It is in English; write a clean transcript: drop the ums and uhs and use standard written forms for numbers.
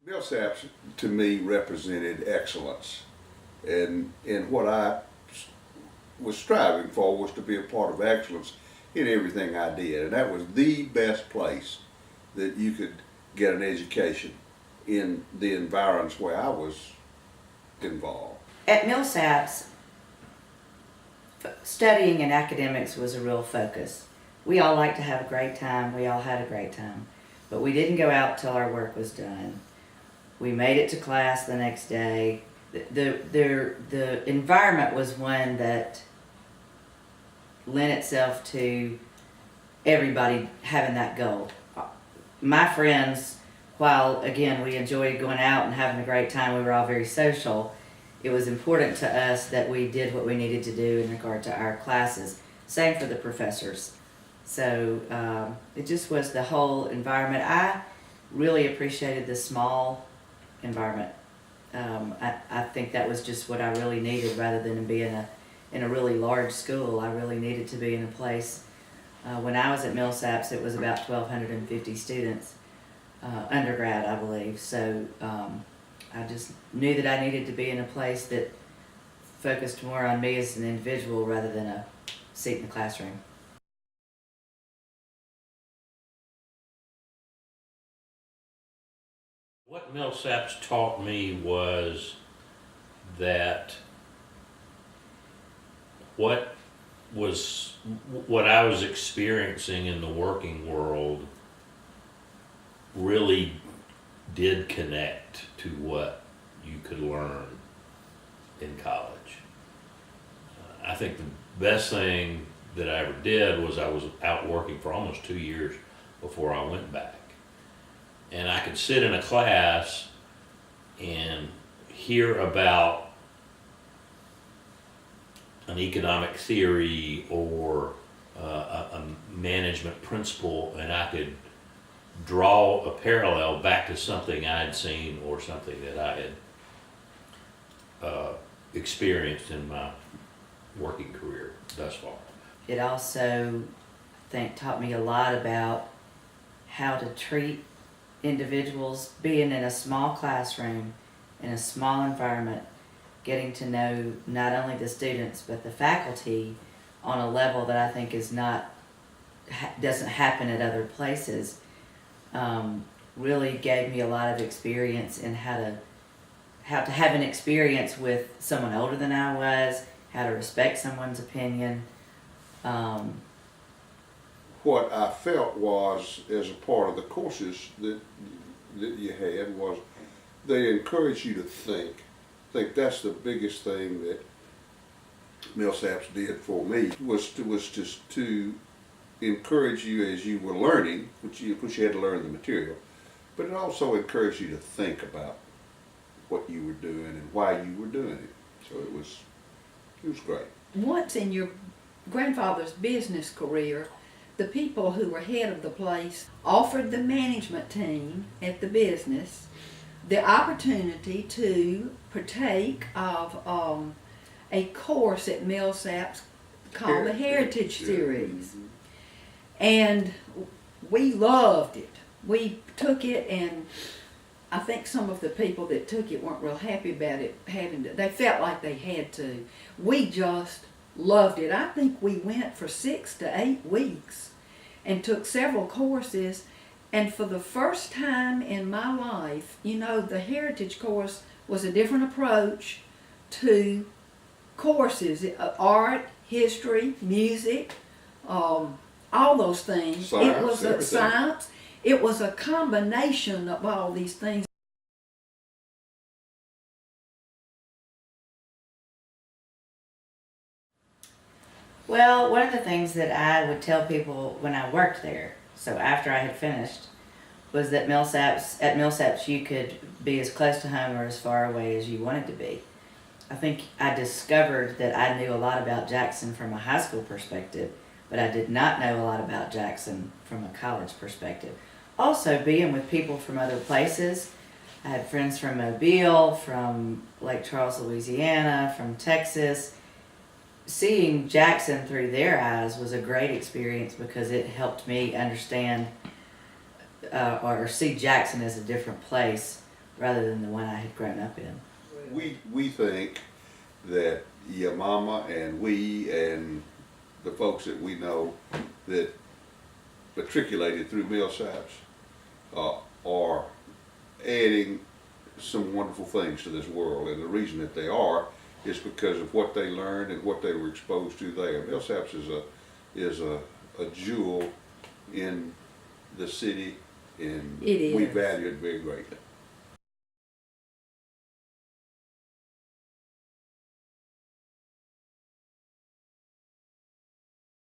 Millsaps to me represented excellence, and what I was striving for was to be a part of excellence in everything I did, and that was the best place that you could get an education in the environs where I was involved. At Millsaps, studying and academics was a real focus. We all liked to have a great time. We all had a great time. But we didn't go out till our work was done. We made it to class the next day. The environment was one that lent itself to everybody having that goal. My friends, while again we enjoyed going out and having a great time, we were all very social, it was important to us that we did what we needed to do in regard to our classes. Same for the professors. So it just was the whole environment. I really appreciated the small environment. I think that was just what I really needed, rather than being in a really large school. I really needed to be in a place. When I was at Millsaps, it was about 1,250 students, undergrad, I believe. So I just knew that I needed to be in a place that focused more on me as an individual rather than a seat in the classroom. What Millsaps taught me was that what I was experiencing in the working world really did connect to what you could learn in college. I think the best thing that I ever did was I was out working for almost 2 years before I went back. And I could sit in a class and hear about an economic theory or a management principle, and I could draw a parallel back to something I'd seen or something that I had experienced in my working career thus far. It also, I think, taught me a lot about how to treat individuals, being in a small classroom, in a small environment, getting to know not only the students but the faculty on a level that I think is doesn't happen at other places. Really gave me a lot of experience in how to have an experience with someone older than I was, how to respect someone's opinion. What I felt was, as a part of the courses that you had, was they encourage you to think. I think that's the biggest thing that Millsaps did for me, was just to encourage you as you were learning, which you had to learn the material, but it also encouraged you to think about what you were doing and why you were doing it. So it was great. Once in your grandfather's business career, the people who were head of the place offered the management team at the business the opportunity to partake of a course at Millsaps called the Heritage Series. And we loved it. We took it, and I think some of the people that took it weren't real happy about it they felt like they had to. We just loved it. I think we went for 6 to 8 weeks and took several courses, and for the first time in my life, the Heritage course was a different approach to courses, art, history, music, all those things. Science, it was a science. It was a combination of all these things. Well, one of the things that I would tell people when I worked there, so after I had finished, was that at Millsaps you could be as close to home or as far away as you wanted to be. I think I discovered that I knew a lot about Jackson from a high school perspective, but I did not know a lot about Jackson from a college perspective. Also, being with people from other places, I had friends from Mobile, from Lake Charles, Louisiana, from Texas. Seeing Jackson through their eyes was a great experience because it helped me understand or see Jackson as a different place rather than the one I had grown up in. We think that your mama and we and the folks that we know that matriculated through Millsaps are adding some wonderful things to this world, and the reason that they are is because of what they learned and what they were exposed to there. Millsaps is a jewel in the city, and It we is. value it very greatly.